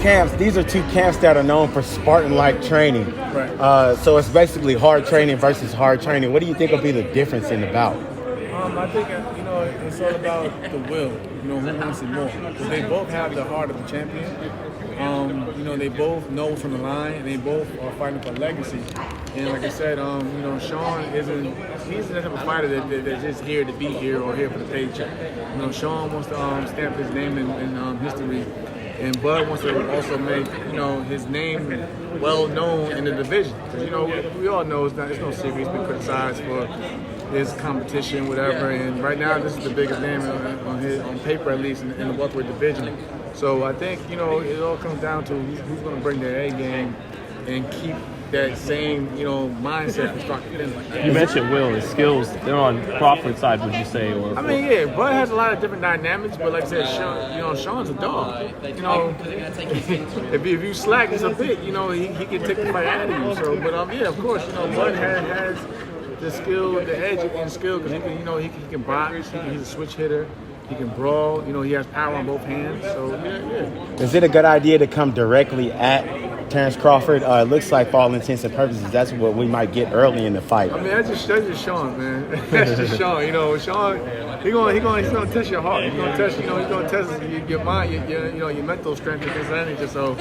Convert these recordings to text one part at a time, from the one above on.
camps, these are two camps that are known for Spartan-like training. Right. So it's basically hard training versus hard training. What do you think will be the difference in the bout? I think, it's all about the will, who wants it more. Because they both have the heart of the champion. They both know from the line, and they both are fighting for legacy. And like I said, Shawn he's the type of fighter that's just here to be here or here for the paycheck. Shawn wants to stamp his name in history. And Bud wants to also make, his name well known in the division. Because, we all know it's no secret. He's been criticized for his competition, whatever. And right now, this is the biggest name on paper, at least, in the welterweight division. So I think, it all comes down to who's going to bring their A game and keep that same, mindset from start to finish. You mentioned Will and skills. They're on Crawford's side, would you say? Bud has a lot of different dynamics, but like I said, Shawn's a dog. If you slack just a bit, he can take the fight out of you. So, but of course, Bud has the skill, the edge and skill, because he can box. He's a switch hitter. He can brawl. He has power on both hands. So yeah. Is it a good idea to come directly at Terrence Crawford? It looks like, for all intents and purposes, that's what we might get early in the fight. That's just Shawn, man. That's just Shawn. Shawn, he's gonna test your heart. He's gonna test, he's gonna test your mind, your mental strength and things of that nature. So,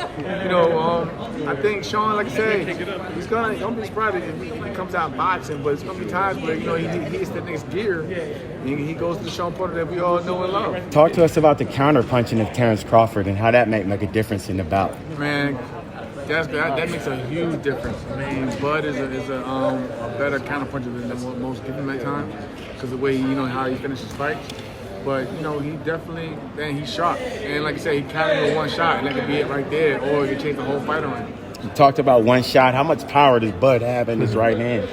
I think Shawn, like I said, he's don't be surprised if he comes out boxing, but it's gonna be times where he hits the next gear and he goes to the Shawn Porter that we all know and love. Talk to us about the counter punching of Terrence Crawford and how that may make a difference in the bout. Man, that makes a huge difference. Bud is a better counter puncher than most give him at times because of the way how he finishes fights. But he definitely, he's sharp. And like I said, he countered with one shot, and that could be it right there, or he could change the whole fight around. You talked about one shot. How much power does Bud have in his right hand?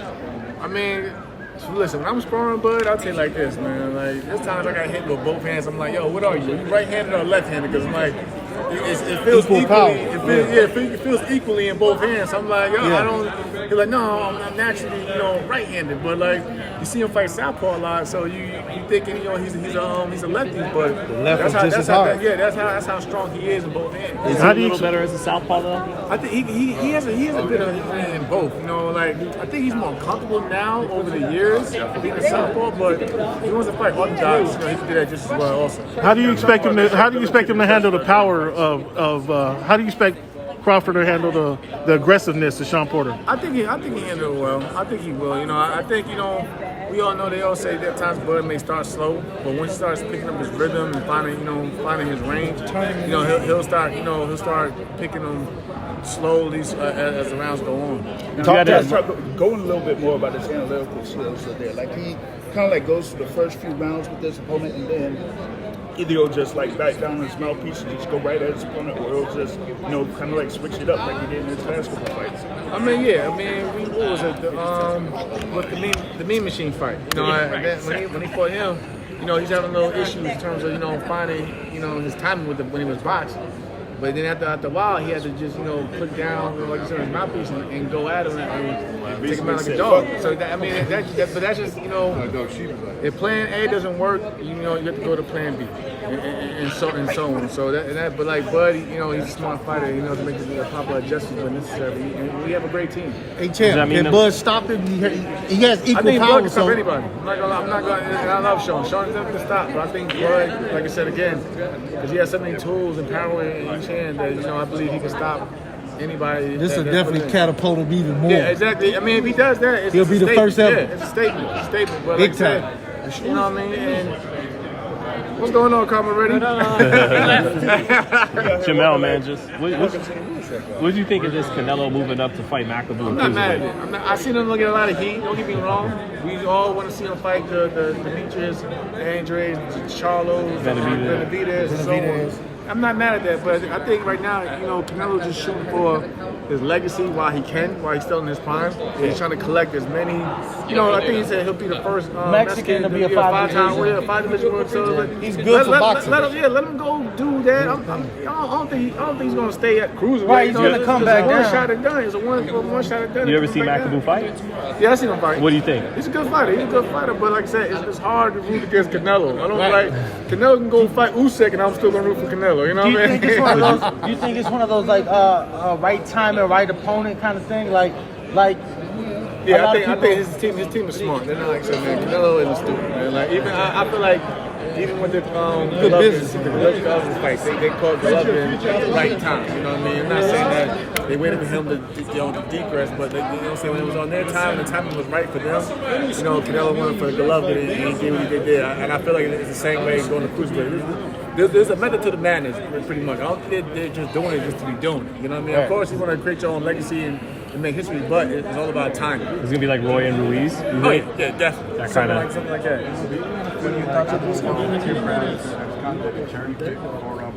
Listen, when I'm sparring Bud, I'll tell you like this, man. Like, there's times I got hit with both hands. I'm like, yo, what are you? You right-handed or left-handed? Because I'm like, it feels equally. It feels equally in both hands. So I'm like, yo, I don't. He's like, no, I'm naturally, right-handed. But like, you see him fight southpaw a lot, so you thinking, he's a lefty, but that's how strong he is in both hands. Is he a little better as a southpaw though? I think he has a bit of in both. I think he's more comfortable now over the years being a southpaw, but he wants to fight orthodox. He can do that just as well. Also, how do you expect him to handle the power of how do you expect Crawford to handle the aggressiveness of Shawn Porter? I think he handled it well. I think he will. I think we all know they all say that times Bud may start slow, but when he starts picking up his rhythm and finding his range, he'll start picking them slowly as the rounds go on. Going a little bit more about his analytical skills there. Like he kind of like goes through the first few rounds with his opponent, and then either he'll just like back down his mouthpiece and just go right at his opponent, or he'll just kind of like switch it up like he did in his last couple fights. What was it? The Mean Machine fight. When he fought him, he's having a little issues in terms of finding his timing when he was boxing. But then after a while, he had to just, put down, like you said, his mouthpiece and go at him and take him out like a dog. So, but that's just, if plan A doesn't work, you have to go to plan B and so on. So but like Bud, he's a smart fighter. He knows to make the proper adjustments when necessary. And we have a great team. Hey, Champ, can Bud stop him? He has equal power. I think Bud can stop anybody. I'm not going to, I love Shawn. Shawn is never going to stop. But I think Bud, like I said again, because he has so many tools and power in each hand that, I believe he can stop anybody. This will definitely catapult him even more. Yeah, exactly. If he does that, he'll be the first ever. Yeah, it's a statement. But big like time. You know what I mean? And what's going on, Cormier? Ready? Jamel, man, what do you think of this Canelo moving up to fight McAboo? I'm not mad at it. I seen him get a lot of heat. Don't get me wrong. We all want to see him fight the Demetrius, Andres, Charlos, Benavidez, and so on. I'm not mad at that, but I think right now, Canelo's just shooting for his legacy while he's still in his prime. He's trying to collect as many. I think he said he'll be the first Mexican to be a five-time warrior, five-division warrior. So he's good for boxing. Let him go do that. I don't think he's going to stay at cruiserweight. Right, he's going to come back down. One shot and done. It's a one shot and done. You ever see McAboo fight? Yeah, I seen him fight. What do you think? He's a good fighter. But like I said, it's hard to root against Canelo. I don't like Canelo can go fight Usyk, and I'm still going to root for Canelo. Canelo. You know Do you what I think mean? it's one of those? Do you think it's one of those like right time and right opponent kind of thing? Like Yeah, I think his team is smart. They're not like saying, man, Canelo isn't stupid, man. Like even I feel like even with the Golovkin fights, they called Golovkin at the right time. You know what I mean? I'm not saying that they waited for him to degress, but they, you know what I'm saying, when it was on their time, the timing was right for them. You know, Canelo won for Golovkin and he did what he did. And I feel like it's the same way going to cruiserweight. There's a method to the madness, pretty much. I don't think they're just doing it just to be doing it. You know what I mean? Of course, you want to create your own legacy and make history, but it's all about timing. It's gonna be like Roy and Ruiz. Oh yeah, definitely. That Something like that. When you thought of this going to Browns, kind of the turn kick or up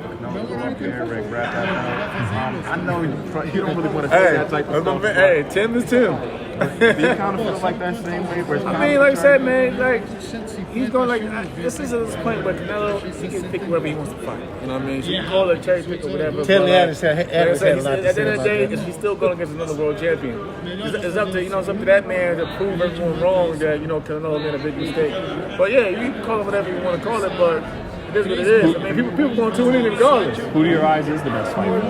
there, Ray grab that. I know you don't really want to say that type of stuff. Hey, Tim is Tim. Do you kind of feel like that same way? I mean, like I said, man, like he's going like this is at this point where Canelo he can pick whoever he wants to fight. You know what I mean? So you can call it a cherry pick or whatever. Tim At had the end of the day, he's still going against another world champion. It's up to it's up to that man to prove everyone wrong that Canelo made a big mistake. But yeah, you can call it whatever you want to call it, but it is what it is. I mean, people going to tune in regardless. Who to your eyes is the best fighter?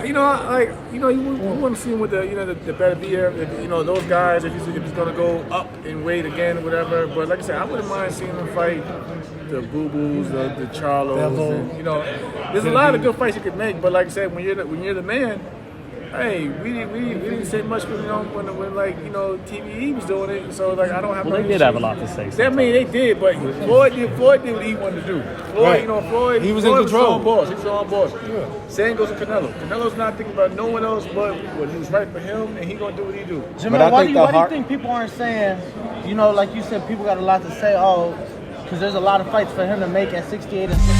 You want to see him with the better beer. Those guys. If he's going to go up in weight again, whatever. But like I said, I wouldn't mind seeing him fight the Boo Boos, the Charlos. And, there's a lot of good fights you could make. But like I said, when you're the man, hey, we didn't say much when TVE was doing it. So like I don't have. Well, they did have a lot to say. I mean, they did, but Floyd did what he wanted to do. Floyd, he was in control. He was on board. Yeah. Same goes to Canelo. Canelo's not thinking about no one else but what was right for him, and he gonna do what he do. Jermell, why do you think people aren't saying? Like you said, people got a lot to say. Oh, because there's a lot of fights for him to make at 68 and 69.